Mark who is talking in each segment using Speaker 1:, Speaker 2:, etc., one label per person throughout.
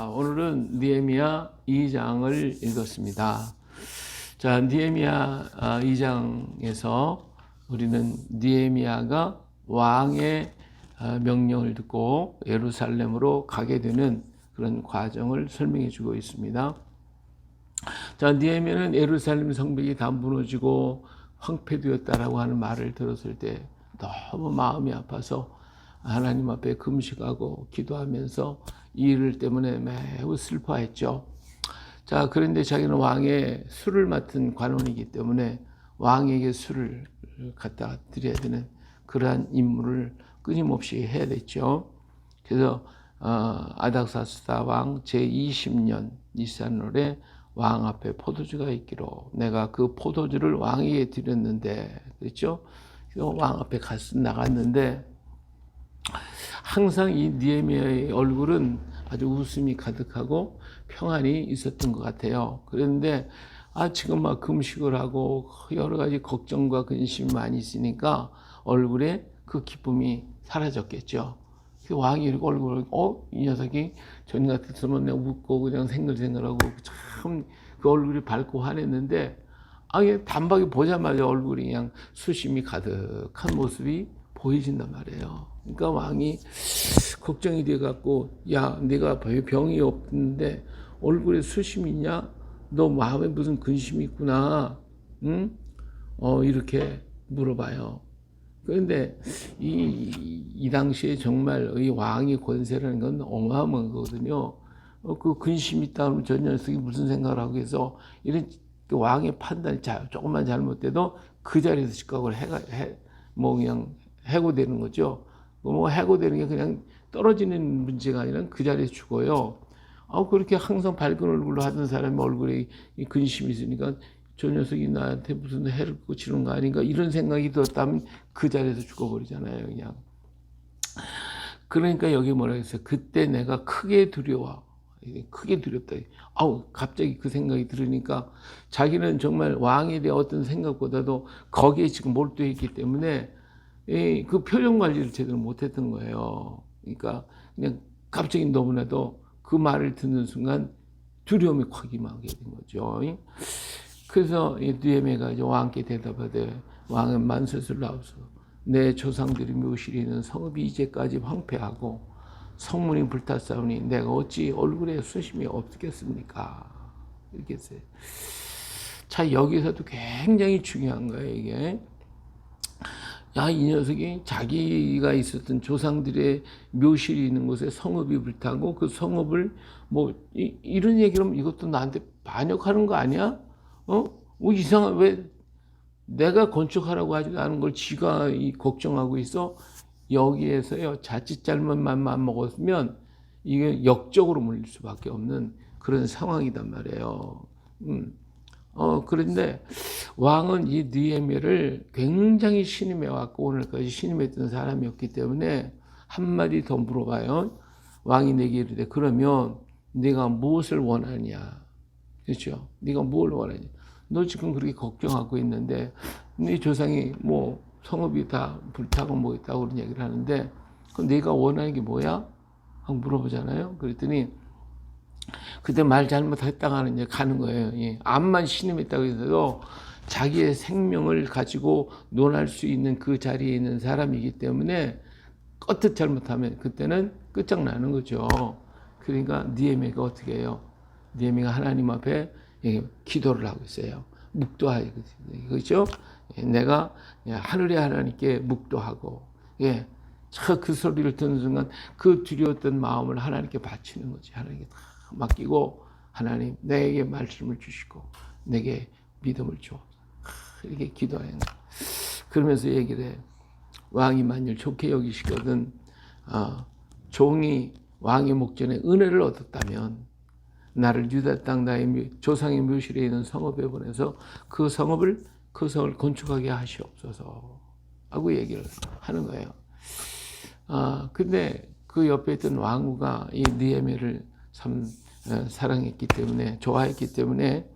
Speaker 1: 오늘은 느헤미야 2장을 읽었습니다. 자, 느헤미야 2장에서 우리는 느헤미야가 왕의 명령을 듣고 예루살렘으로 가게 되는 그런 과정을 설명해 주고 있습니다. 자, 느헤미야는 예루살렘 성벽이 다 무너지고 황폐되었다라고 하는 말을 들었을 때 너무 마음이 아파서 하나님 앞에 금식하고 기도하면서 이 일 때문에 매우 슬퍼했죠. 자, 그런데 자기는 왕의 술을 맡은 관원이기 때문에 왕에게 술을 갖다 드려야 되는 그러한 임무를 끊임없이 해야 됐죠. 그래서 아닥사스다 왕 제20년 니산월에 왕 앞에 포도주가 있기로 내가 그 포도주를 왕에게 드렸는데, 그렇죠? 그래서 왕 앞에 나갔는데 항상 이 느헤미야의 얼굴은 아주 웃음이 가득하고 평안이 있었던 것 같아요. 그런데 지금 막 금식을 하고 여러 가지 걱정과 근심이 많이 있으니까 얼굴에 그 기쁨이 사라졌겠죠. 왕이 이렇게 얼굴을 이 녀석이 전 같았으면 내가 웃고 그냥 생글생글하고 참 그 얼굴이 밝고 환했는데 단박에 보자마자 얼굴이 그냥 수심이 가득한 모습이 보여진단 말이에요. 그러니까 왕이 걱정이 돼갖고, 야, 내가 병이 없는데 얼굴에 수심이 있냐? 너 마음에 무슨 근심이 있구나. 응? 이렇게 물어봐요. 그런데 이 당시에 정말 이 왕의 권세라는 건 어마어마한 거거든요. 그 근심이 있다면 저 녀석이 무슨 생각을 하고 해서 이런 왕의 판단이 조금만 잘못돼도 그 자리에서 즉각을 그냥 해고되는 거죠. 뭐 해고되는 게 그냥 떨어지는 문제가 아니라 그 자리에서 죽어요. 그렇게 항상 밝은 얼굴로 하던 사람의 얼굴에 이 근심이 있으니까 저 녀석이 나한테 무슨 해를 끼치는 거 아닌가 이런 생각이 들었다면 그 자리에서 죽어버리잖아요, 그냥. 그러니까 여기 뭐라 했어요? 그때 내가 크게 두려워. 크게 두렵다. 갑자기 그 생각이 들으니까 자기는 정말 왕에 대한 어떤 생각보다도 거기에 지금 몰두해 있기 때문에 그 표정 관리를 제대로 못했던 거예요. 그러니까 그냥 갑자기 너무나도 그 말을 듣는 순간 두려움이 확 임하게 된 거죠. 그래서 느헤미야가 이제 왕께 대답하되, 왕은 만세술라우소, 내 조상들이 묘실에 있는 성읍이 이제까지 황폐하고 성문이 불탔사오니 내가 어찌 얼굴에 수심이 없겠습니까? 이렇게 했어요. 자, 여기서도 굉장히 중요한 거예요, 이게. 이 녀석이 자기가 있었던 조상들의 묘실이 있는 곳에 성읍이 불타고 그 성읍을 이런 얘기를 하면 이것도 나한테 반역하는 거 아니야? 이상한, 왜 내가 건축하라고 하지 않은 걸 지가 걱정하고 있어? 여기에서요, 자칫 잘못만 먹었으면 이게 역적으로 물릴 수밖에 없는 그런 상황이단 말이에요. 그런데 왕은 이 느헤미야를 굉장히 신임해 왔고 오늘까지 신임했던 사람이었기 때문에 한마디 더 물어봐요. 왕이 내게 이르되, 그러면 네가 무엇을 원하냐? 그렇죠? 네가 뭘 원하냐? 너 지금 그렇게 걱정하고 있는데 네 조상이 성읍이 다 불타고 있다고 그런 얘기를 하는데, 그럼 네가 원하는 게 뭐야? 하고 물어보잖아요. 그랬더니 그때 말 잘못했다가 하는 가는 거예요. 암만 신임했다고 해도 자기의 생명을 가지고 논할 수 있는 그 자리에 있는 사람이기 때문에 껏트 잘못하면 그때는 끝장나는 거죠. 그러니까 느헤미야가 어떻게 해요? 느헤미야가 하나님 앞에 기도를 하고 있어요. 묵도하고, 그렇죠? 내가 하늘의 하나님께 묵도하고, 그 소리를 듣는 순간 그 두려웠던 마음을 하나님께 바치는 거지. 하나님께 다 맡기고, 하나님 내게 말씀을 주시고 내게 믿음을 줘. 이렇게 기도하는 거야. 그러면서 얘기를 해. 왕이 만일 좋게 여기시거든 종이 왕의 목전에 은혜를 얻었다면 나를 유다 땅 나의 조상의 묘실에 있는 성읍에 보내서 그 성을 건축하게 하시옵소서 하고 얘기를 하는 거예요. 근데 그 옆에 있던 왕후가 이 느헤미야를 참 사랑했기 때문에, 좋아했기 때문에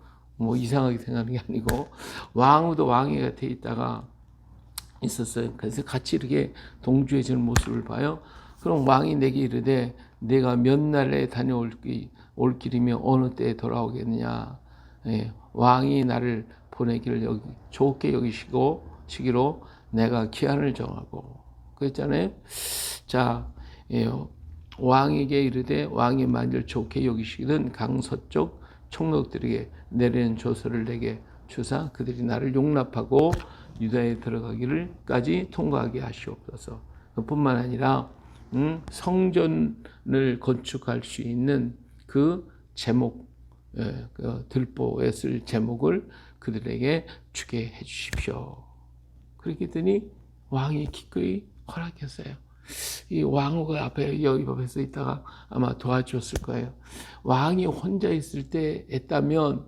Speaker 1: 이상하게 생각하는 게 아니고 왕후도 왕이 곁에 있다가 있었어요. 그래서 같이 이렇게 동조해지는 모습을 봐요. 그럼 왕이 내게 이르되, 내가 몇 날에 다녀올 길이며 어느 때에 돌아오겠느냐. 예, 왕이 나를 보내기를 좋게 여기시기로 내가 기한을 정하고 그랬잖아요. 자, 예, 왕에게 이르되 왕이 만일 좋게 여기시기는 강서쪽 총독들에게 내리는 조서를 내게 주사 그들이 나를 용납하고 유다에 들어가기를까지 통과하게 하시옵소서. 그뿐만 아니라 성전을 건축할 수 있는 그 제목, 그 들보에 쓸 제목을 그들에게 주게 해주십시오. 그렇게 했더니 왕이 기꺼이 허락했어요. 이 왕후가 앞에 여기 앞에서 있다가 아마 도와줬을 거예요. 왕이 혼자 있을 때 했다면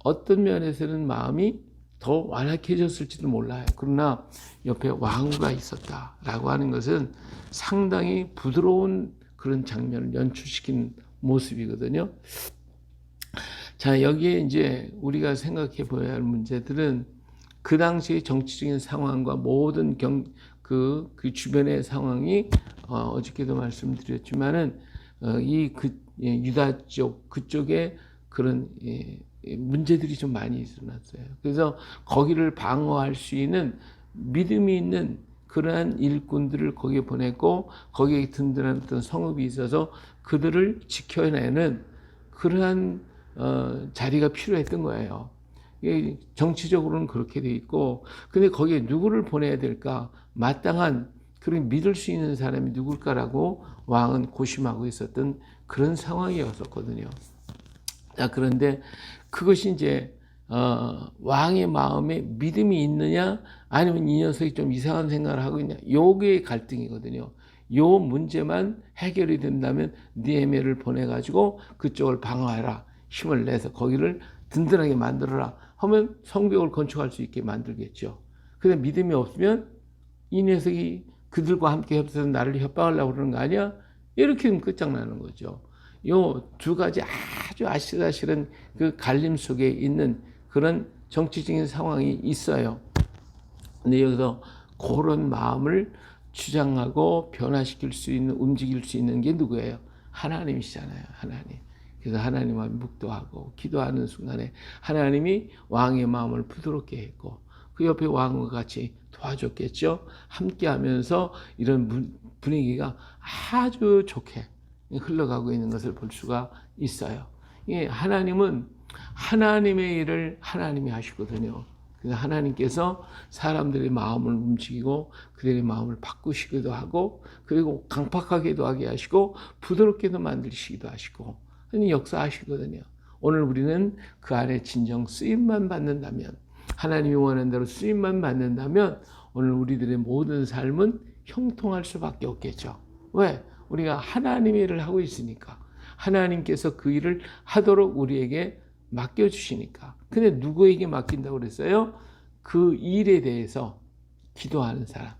Speaker 1: 어떤 면에서는 마음이 더 완악해졌을지도 몰라요. 그러나 옆에 왕후가 있었다라고 하는 것은 상당히 부드러운 그런 장면을 연출시킨 모습이거든요. 자, 여기에 이제 우리가 생각해 보아야 할 문제들은 그 당시의 정치적인 상황과 모든 그 주변의 상황이 어저께도 말씀드렸지만은 유다 쪽 그쪽에 그런 문제들이 좀 많이 일어났어요. 그래서 거기를 방어할 수 있는 믿음이 있는 그러한 일꾼들을 거기에 보냈고 거기에 든든한 어떤 성읍이 있어서 그들을 지켜내는 그러한 자리가 필요했던 거예요. 정치적으로는 그렇게 돼 있고, 근데 거기에 누구를 보내야 될까? 마땅한 그런 믿을 수 있는 사람이 누굴까라고 왕은 고심하고 있었던 그런 상황이었었거든요. 자, 그런데 그것이 이제 왕의 마음에 믿음이 있느냐, 아니면 이 녀석이 좀 이상한 생각을 하고 있냐, 요게 갈등이거든요. 요 문제만 해결이 된다면 느헤미야를 보내가지고 그쪽을 방어하라, 힘을 내서 거기를 든든하게 만들어라 하면 성벽을 건축할 수 있게 만들겠죠. 근데 믿음이 없으면 이 녀석이 그들과 함께 협조해서 나를 협박하려고 그러는 거 아니야? 이렇게 하면 끝장나는 거죠. 요 두 가지 아주 아슬아슬한 그 갈림 속에 있는 그런 정치적인 상황이 있어요. 근데 여기서 그런 마음을 주장하고 변화시킬 수 있는, 움직일 수 있는 게 누구예요? 하나님이시잖아요. 하나님. 그래서 하나님과 묵도하고 기도하는 순간에 하나님이 왕의 마음을 부드럽게 했고 그 옆에 왕과 같이 도와줬겠죠. 함께 하면서 이런 분위기가 아주 좋게 흘러가고 있는 것을 볼 수가 있어요. 하나님은 하나님의 일을 하나님이 하시거든요. 그래서 하나님께서 사람들의 마음을 움직이고 그들의 마음을 바꾸시기도 하고 그리고 강팍하게도 하게 하시고 부드럽게도 만드시기도 하시고 역사하시거든요. 오늘 우리는 그 안에 진정 쓰임만 받는다면, 하나님이 원하는 대로 쓰임만 받는다면 오늘 우리들의 모든 삶은 형통할 수밖에 없겠죠. 왜? 우리가 하나님의 일을 하고 있으니까. 하나님께서 그 일을 하도록 우리에게 맡겨주시니까. 근데 누구에게 맡긴다고 그랬어요? 그 일에 대해서 기도하는 사람,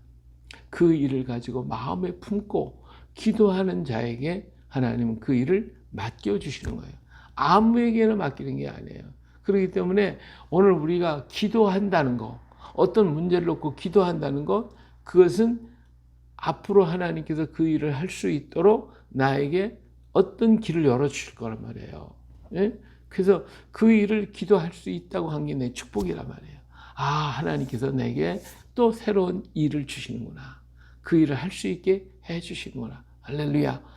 Speaker 1: 그 일을 가지고 마음에 품고 기도하는 자에게 하나님은 그 일을 맡겨주시는 거예요. 아무에게나 맡기는 게 아니에요. 그렇기 때문에 오늘 우리가 기도한다는 거, 어떤 문제를 놓고 기도한다는 것, 그것은 앞으로 하나님께서 그 일을 할 수 있도록 나에게 어떤 길을 열어주실 거란 말이에요. 예? 그래서 그 일을 기도할 수 있다고 한 게 내 축복이란 말이에요. 아, 하나님께서 내게 또 새로운 일을 주시는구나. 그 일을 할 수 있게 해 주시는구나. 할렐루야.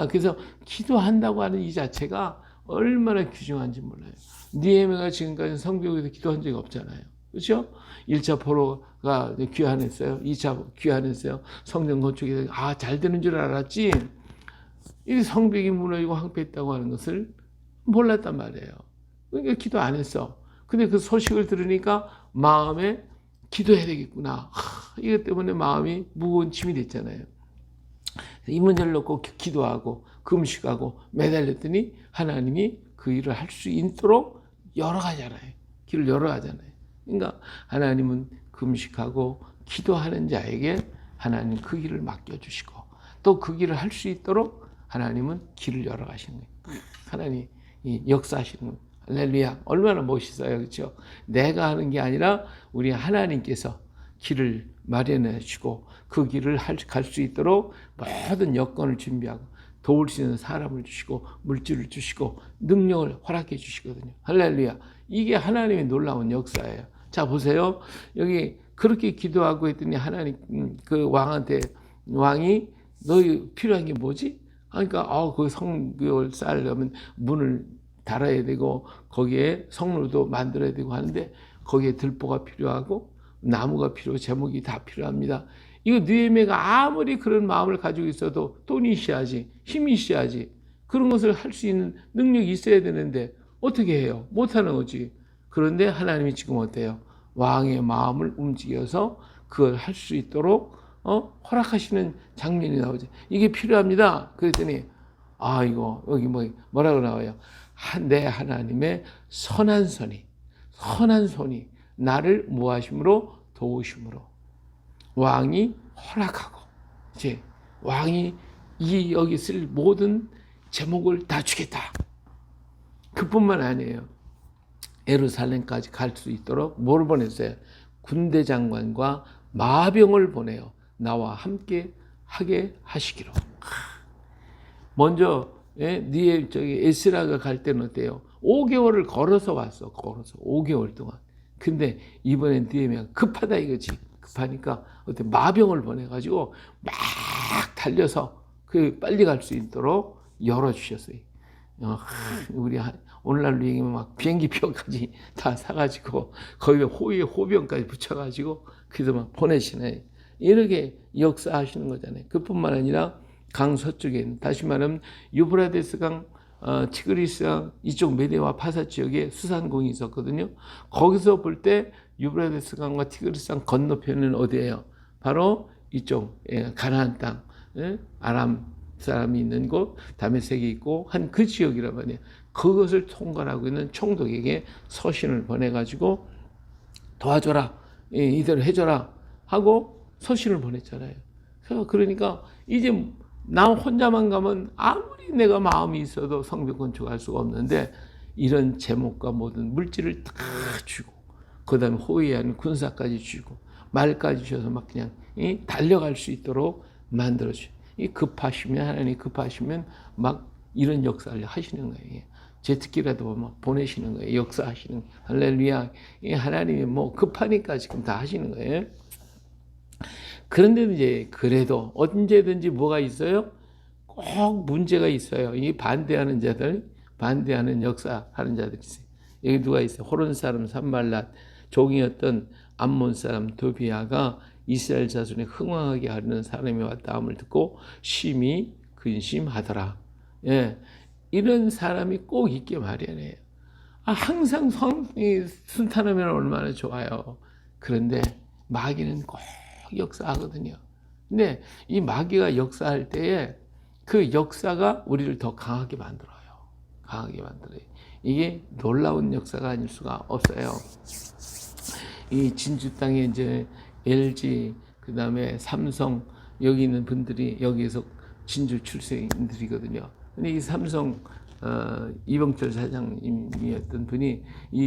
Speaker 1: 그래서 기도한다고 하는 이 자체가 얼마나 귀중한지 몰라요. 느헤미야가 지금까지 성벽에서 기도한 적이 없잖아요. 그렇죠? 1차 포로가 귀환했어요. 2차 귀환했어요. 성전 건축이 잘 되는 줄 알았지. 이 성벽이 무너지고 황폐했다고 하는 것을 몰랐단 말이에요. 그러니까 기도 안 했어. 근데 그 소식을 들으니까 마음에 기도해야 되겠구나. 이것 때문에 마음이 무거운 짐이 됐잖아요. 이 문제를 놓고 기도하고 금식하고 매달렸더니 하나님이 그 일을 할 수 있도록 열어가잖아요. 길을 열어가잖아요. 그러니까 하나님은 금식하고 기도하는 자에게 하나님 그 길을 맡겨주시고 또 그 길을 할 수 있도록 하나님은 길을 열어가시는 거예요. 하나님이 역사하시는 거예요. 할렐루야. 얼마나 멋있어요. 그렇죠? 내가 하는 게 아니라 우리 하나님께서 길을 마련해 주시고 그 길을 갈 수 있도록 모든 여건을 준비하고 도울 수 있는 사람을 주시고 물질을 주시고 능력을 허락해 주시거든요. 할렐루야. 이게 하나님의 놀라운 역사예요. 자, 보세요. 여기 그렇게 기도하고 했더니 하나님 그 왕한테 왕이 너희 필요한 게 뭐지? 그러니까 그 성벽을 쌓으려면 문을 달아야 되고 거기에 성루도 만들어야 되고 하는데 거기에 들보가 필요하고 나무가 필요하고 제목이 다 필요합니다. 이거 느헤미야가 아무리 그런 마음을 가지고 있어도 돈이 있어야지, 힘이 있어야지, 그런 것을 할 수 있는 능력이 있어야 되는데 어떻게 해요? 못하는 거지. 그런데 하나님이 지금 어때요? 왕의 마음을 움직여서 그걸 할 수 있도록 허락하시는 장면이 나오죠. 이게 필요합니다. 그랬더니 이거 여기 뭐라고 나와요? 내 하나님의 선한 손이 나를 무하심으로 도우심으로 왕이 허락하고 이제 왕이 여기 쓸 모든 제목을 다 주겠다. 그뿐만 아니에요. 예루살렘까지 갈 수 있도록 뭘 보냈어요? 군대 장관과 마병을 보내요. 나와 함께 하게 하시기로. 먼저 에스라가 갈 때는 어때요? 5개월을 걸어서 왔어. 걸어서 5개월 동안. 근데 이번엔 느헤미야가 급하다 이거지. 급하니까 어때 마병을 보내가지고 막 달려서 빨리 갈 수 있도록 열어주셨어요. 우리 오늘날로 얘기하면 막 비행기 표까지 다 사가지고 거기에 호병까지 붙여가지고 그래서 막 보내시네. 이렇게 역사하시는 거잖아요. 그뿐만 아니라 강 서쪽에 있는, 다시 말하면 유브라데스 강, 티그리스 강 이쪽 메대와 파사 지역에 수산공이 있었거든요. 거기서 볼 때 유브라데스 강과 티그리스 강 건너편은 어디예요? 바로 이쪽 가나안 땅, 아람 사람이 있는 곳, 다메섹이 있고 한 그 지역이란 말이에요. 그것을 통관하고 있는 총독에게 서신을 보내가지고 도와줘라, 이대로 해줘라 하고 서신을 보냈잖아요. 그러니까 이제 나 혼자만 가면 아무리 내가 마음이 있어도 성벽 건축할 수가 없는데 이런 제목과 모든 물질을 다 주고 그 다음에 호위하는 군사까지 주고 말까지 주셔서 막 그냥 달려갈 수 있도록 만들어줘요. 하나님 급하시면 막 이런 역사를 하시는 거예요. 제특기라도 막 보내시는 거예요. 역사하시는 거예요. 할렐루야. 하나님이 급하니까 지금 다 하시는 거예요. 그런데 이제 그래도 언제든지 뭐가 있어요? 꼭 문제가 있어요. 이 반대하는 자들, 반대하는 역사하는 자들이 있어요. 여기 누가 있어요? 호론 사람 산발랏, 종이었던 암몬 사람 도비아가 이스라엘 자손이 흥왕하게 하려는 사람이 왔다함을 듣고 심히 근심하더라. 이런 사람이 꼭 있게 마련해요. 항상 순탄하면 얼마나 좋아요. 그런데 마귀는 꼭 역사하거든요. 근데 이 마귀가 역사할 때에 그 역사가 우리를 더 강하게 만들어요. 강하게 만들어요. 이게 놀라운 역사가 아닐 수가 없어요. 이 진주 땅에 이제 LG, 그 다음에 삼성, 여기 있는 분들이 여기에서 진주 출생들이거든요. 근데 이 삼성, 이병철 사장님이었던 분이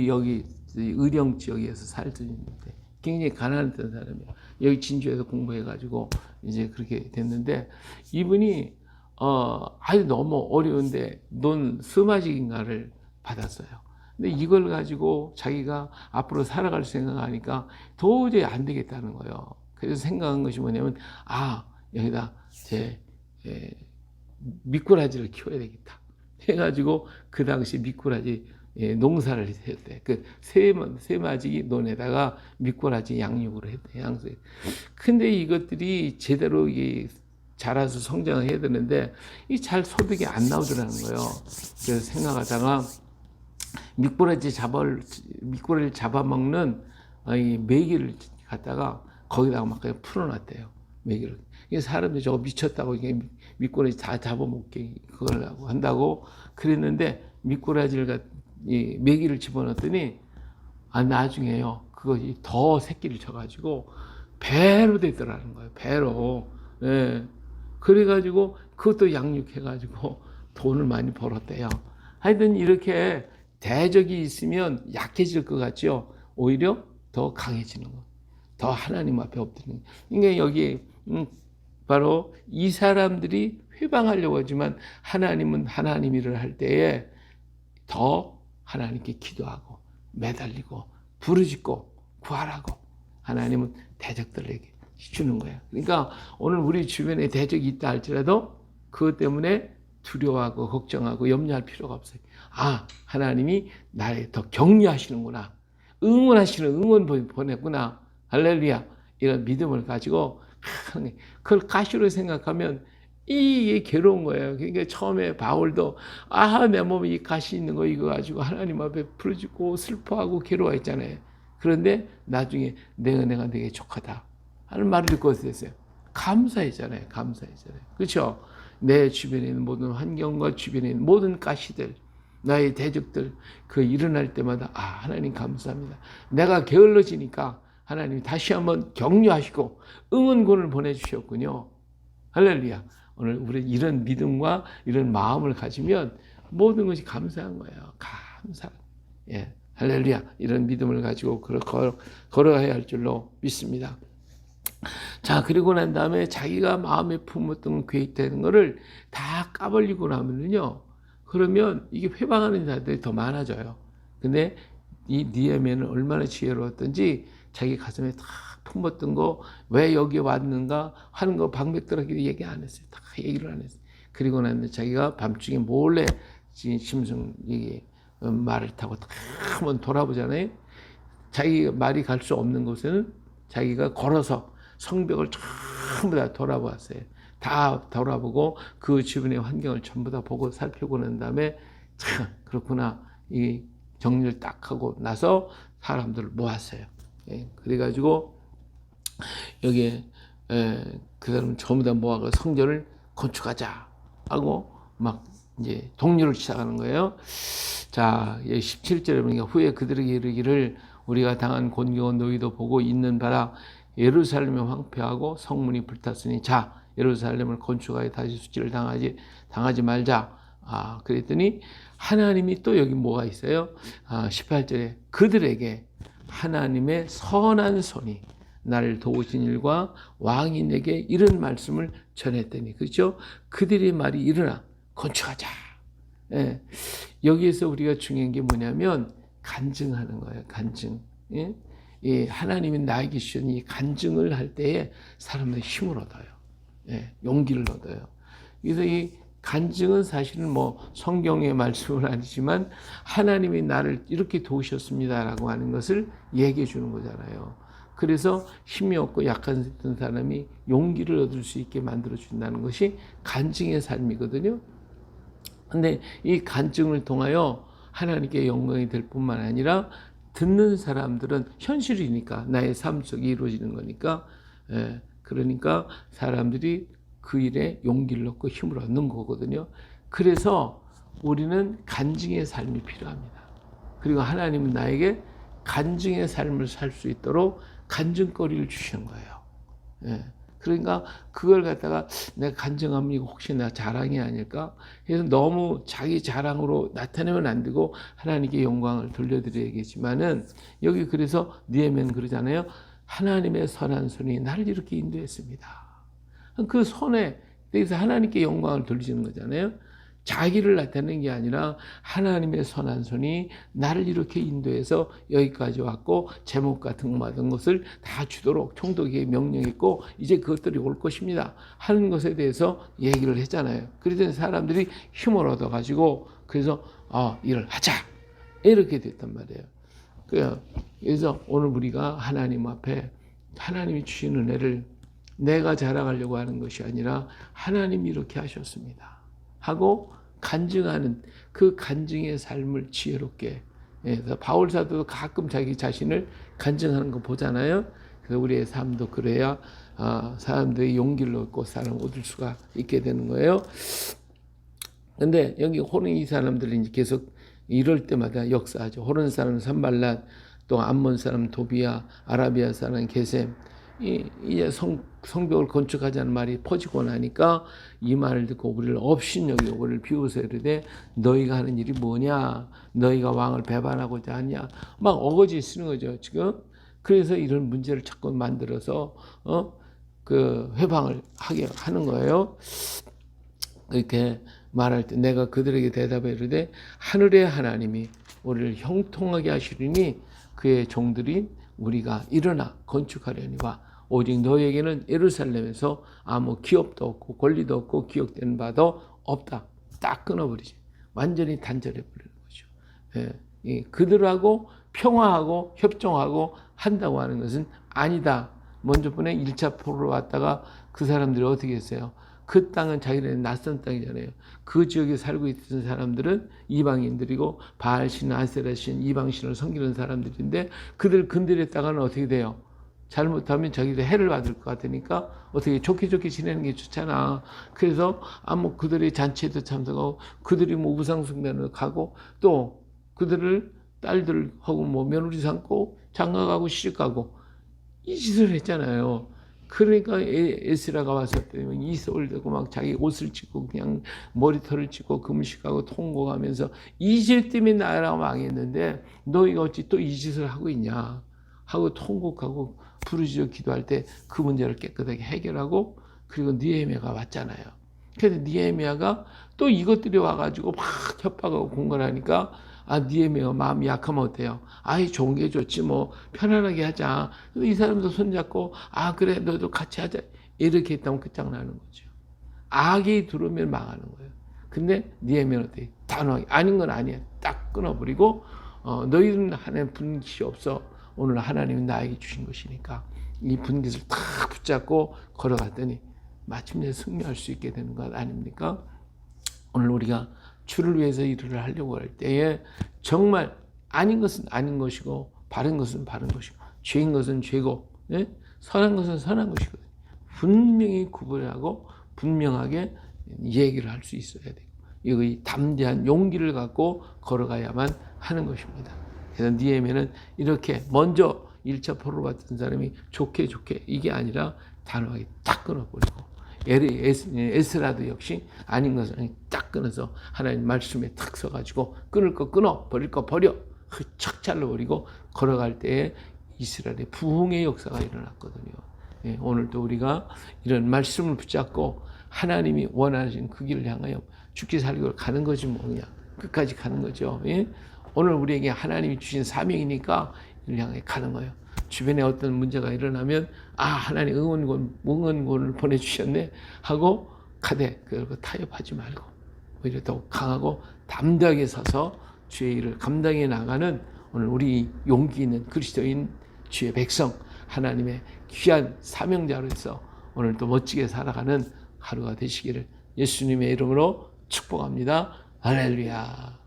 Speaker 1: 여기 의령 지역에서 살던 분인데 굉장히 가난했던 사람이에요. 여기 진주에서 공부해가지고 이제 그렇게 됐는데 이분이 아주 너무 어려운데 스마직인가를 받았어요. 근데 이걸 가지고 자기가 앞으로 살아갈 생각하니까 도저히 안 되겠다는 거예요. 그래서 생각한 것이 뭐냐면 여기다 제 미꾸라지를 키워야 되겠다 해가지고 그 당시 미꾸라지 농사를 했대. 그 세마지기 논에다가 미꾸라지 양육을 했대. 근데 이것들이 제대로 자라서 성장을 해야 되는데 잘 소득이 안 나오더라는 거예요. 그래서 생각하다가 미꾸라지를 잡아먹는 메기를 갖다가 거기다가 막 그냥 풀어놨대요. 메기를. 사람들이 저거 미쳤다고 미꾸라지 다 잡아먹게 그걸 한다고 그랬는데 메기를 집어넣었더니 나중에요. 그것이 더 새끼를 쳐가지고 배로 되더라는 거예요. 배로. 그래가지고 그것도 양육해가지고 돈을 많이 벌었대요. 하여튼 이렇게 대적이 있으면 약해질 것 같죠. 오히려 더 강해지는 거. 더 하나님 앞에 엎드리는 거. 그러니까 여기 바로 이 사람들이 회방하려고 하지만 하나님은 하나님 일을 할 때에 더 하나님께 기도하고 매달리고 부르짖고 구하라고 하나님은 대적들에게 주는 거예요. 그러니까 오늘 우리 주변에 대적이 있다 할지라도 그것 때문에 두려워하고 걱정하고 염려할 필요가 없어요. 아, 하나님이 나를 더 격려하시는구나. 응원하시는 응원 보냈구나. 할렐루야. 이런 믿음을 가지고 그걸 가시로 생각하면 이게 괴로운 거예요. 그러니까 처음에 바울도 내 몸에 이 가시 있는 거 이거 가지고 하나님 앞에 부르짖고 슬퍼하고 괴로워했잖아요. 그런데 나중에 내 은혜가 되게 족하다 하는 말을 듣고 어땠어요? 감사했잖아요. 감사했잖아요. 그렇죠? 내 주변에 있는 모든 환경과 주변에 있는 모든 가시들, 나의 대적들 그 일어날 때마다 하나님 감사합니다. 내가 게을러지니까 하나님이 다시 한번 격려하시고 응원군을 보내주셨군요. 할렐루야. 오늘 우리 이런 믿음과 이런 마음을 가지면 모든 것이 감사한 거예요. 감사. 예. 할렐루야. 이런 믿음을 가지고 걸어가야 할 줄로 믿습니다. 자, 그리고 난 다음에 자기가 마음에 품었던 계획되는 거를 다 까버리고 나면은요, 그러면 이게 회방하는 자들이 더 많아져요. 근데 이 느헤미야는 얼마나 지혜로웠던지 자기 가슴에 다 품었던 거, 왜 여기 왔는가 하는 거 방백들에게 얘기 안 했어요. 다 얘기를 안 했어요. 그리고 난 다음에 자기가 밤중에 몰래 심성 말을 타고 다 한번 돌아보잖아요. 자기 말이 갈 수 없는 곳에는 자기가 걸어서 성벽을 전부 다 돌아보았어요. 다 돌아보고 그 주변의 환경을 전부 다 보고 살펴보고 난 다음에 참 그렇구나 이 정리를 딱 하고 나서 사람들을 모았어요. 예, 그래가지고 여기에 그 사람 전부 다 모아서 성전을 건축하자 하고 막 이제 독려를 시작하는 거예요. 자, 17절에 보니까 후에 그들에게 이르기를 우리가 당한 곤경은 너희도 보고 있는 바라 예루살렘이 황폐하고 성문이 불탔으니 자 예루살렘을 건축하여 다시 수치를 당하지 말자. 그랬더니 하나님이 또 여기 뭐가 있어요? 18절에 그들에게 하나님의 선한 손이 나를 도우신 일과 왕이 내게 이런 말씀을 전했더니 그렇죠? 그들의 말이 일어나 건축하자. 예. 여기에서 우리가 중요한 게 뭐냐면 간증하는 거예요. 간증. 예? 이 하나님이 나에게 주신 이 간증을 할 때에 사람들이 힘을 얻어요. 예, 용기를 얻어요. 그래서 이 간증은 사실은 뭐 성경의 말씀은 아니지만 하나님이 나를 이렇게 도우셨습니다라고 하는 것을 얘기해 주는 거잖아요. 그래서 힘이 없고 약한 사람이 용기를 얻을 수 있게 만들어 준다는 것이 간증의 삶이거든요. 근데 이 간증을 통하여 하나님께 영광이 될 뿐만 아니라 듣는 사람들은 현실이니까 나의 삶 속에 이루어지는 거니까 그러니까 사람들이 그 일에 용기를 얻고 힘을 얻는 거거든요. 그래서 우리는 간증의 삶이 필요합니다. 그리고 하나님은 나에게 간증의 삶을 살 수 있도록 간증거리를 주시는 거예요. 그러니까 그걸 갖다가 내가 간증하면 이거 혹시 나 자랑이 아닐까? 그래서 너무 자기 자랑으로 나타내면 안 되고 하나님께 영광을 돌려드려야겠지만은 여기 그래서 느헤미야는 그러잖아요. 하나님의 선한 손이 나를 이렇게 인도했습니다. 그 손에 대해서 하나님께 영광을 돌리시는 거잖아요. 자기를 나타내는 게 아니라 하나님의 선한 손이 나를 이렇게 인도해서 여기까지 왔고 제목과 등받은 것을 다 주도록 총독에게 명령했고 이제 그것들이 올 것입니다 하는 것에 대해서 얘기를 했잖아요. 그랬더니 사람들이 힘을 얻어가지고 그래서 일을 하자 이렇게 됐단 말이에요. 그래서 오늘 우리가 하나님 앞에 하나님이 주신 은혜를 내가 자랑하려고 하는 것이 아니라 하나님이 이렇게 하셨습니다 하고 간증하는 그 간증의 삶을 지혜롭게 그래서 바울 사도도 가끔 자기 자신을 간증하는 거 보잖아요. 그래서 우리의 삶도 그래야 사람들이 용기를 얻고 사람을 얻을 수가 있게 되는 거예요. 근데 여기 호른 이 사람들이 이제 계속 이럴 때마다 역사하죠. 호른 사람 산발랏, 또 암몬 사람 도비야, 아라비아 사람 게셈 이제 성벽을 건축하자는 말이 퍼지고 나니까 이 말을 듣고 우리를 업신여기고 우리를 비웃어 이르되 너희가 하는 일이 뭐냐? 너희가 왕을 배반하고자 하냐? 막 어거지 쓰는 거죠 지금. 그래서 이런 문제를 자꾸 만들어서 그 회방을 하게 하는 거예요. 이렇게 말할 때 내가 그들에게 대답해 이르되 하늘의 하나님이 우리를 형통하게 하시리니 그의 종들인 우리가 일어나 건축하려니와 오직 너에게는 예루살렘에서 아무 기업도 없고 권리도 없고 기억되는 바도 없다. 딱 끊어버리지. 완전히 단절해 버리는 거죠. 예, 그들하고 평화하고 협정하고 한다고 하는 것은 아니다. 먼저 번에 1차 포로로 왔다가 그 사람들이 어떻게 했어요? 그 땅은 자기네는 낯선 땅이잖아요. 그 지역에 살고 있던 사람들은 이방인들이고 바알신, 아세라신, 이방신을 섬기는 사람들인데 그들 근들에다가는 어떻게 돼요? 잘못하면 자기도 해를 받을 것 같으니까 어떻게 좋게 지내는 게 좋잖아. 그래서 뭐 그들의 잔치에도 참석하고 그들이 뭐 우상숭배를 가고 또 그들을 딸들하고 뭐 며느리 삼고 장가가고 시집가고 이 짓을 했잖아요. 그러니까 에스라가 왔을 때 이석을 대고 막 자기 옷을 찢고 그냥 머리털을 찢고 금식하고 통곡하면서 이 짓 때문에 나라가 망했는데 너희가 어찌 또 이 짓을 하고 있냐 하고 통곡하고 부르짖어 기도할 때 그 문제를 깨끗하게 해결하고 그리고 느헤미야가 왔잖아요. 그래서 느헤미야가 또 이것들이 와가지고 막 협박하고 공갈하니까 느헤미야가 마음이 약하면 어때요? 아이 좋은 게 좋지 뭐 편안하게 하자. 이 사람도 손잡고 그래 너도 같이 하자. 이렇게 했다면 끝장나는 거죠. 악이 들어오면 망하는 거예요. 근데 느헤미야는 어때? 단호하게 아닌 건 아니야. 딱 끊어버리고 너희는 하나님 분깃이 없어. 오늘 하나님이 나에게 주신 것이니까 이 분깃을 탁 붙잡고 걸어갔더니 마침내 승리할 수 있게 되는 것 아닙니까? 오늘 우리가 주를 위해서 일을 하려고 할 때에 정말 아닌 것은 아닌 것이고 바른 것은 바른 것이고 죄인 것은 죄고 선한 것은 선한 것이거든요. 분명히 구분하고 분명하게 얘기를 할 수 있어야 돼요. 이 담대한 용기를 갖고 걸어가야만 하는 것입니다. 그래서 느헤미야는 이렇게 먼저 1차 포로로 왔던 사람이 좋게 이게 아니라 단호하게 딱 끊어버리고 에스라도 역시 아닌 것은 딱 끊어서 하나님 말씀에 탁 서가지고 끊을 거 끊어 버릴 거 버려 착 잘라버리고 걸어갈 때에 이스라엘의 부흥의 역사가 일어났거든요. 오늘도 우리가 이런 말씀을 붙잡고 하나님이 원하신 그 길을 향하여 죽기 살기로 가는 거지 뭐 그냥 끝까지 가는 거죠. 오늘 우리에게 하나님이 주신 사명이니까 이를 향해 가는 거예요. 주변에 어떤 문제가 일어나면 하나님 응원군을 보내주셨네 하고 가되 그리고 타협하지 말고 오히려 더 강하고 담대하게 서서 주의 일을 감당해 나가는 오늘 우리 용기 있는 그리스도인 주의 백성 하나님의 귀한 사명자로서 오늘도 멋지게 살아가는 하루가 되시기를 예수님의 이름으로 축복합니다. 할렐루야.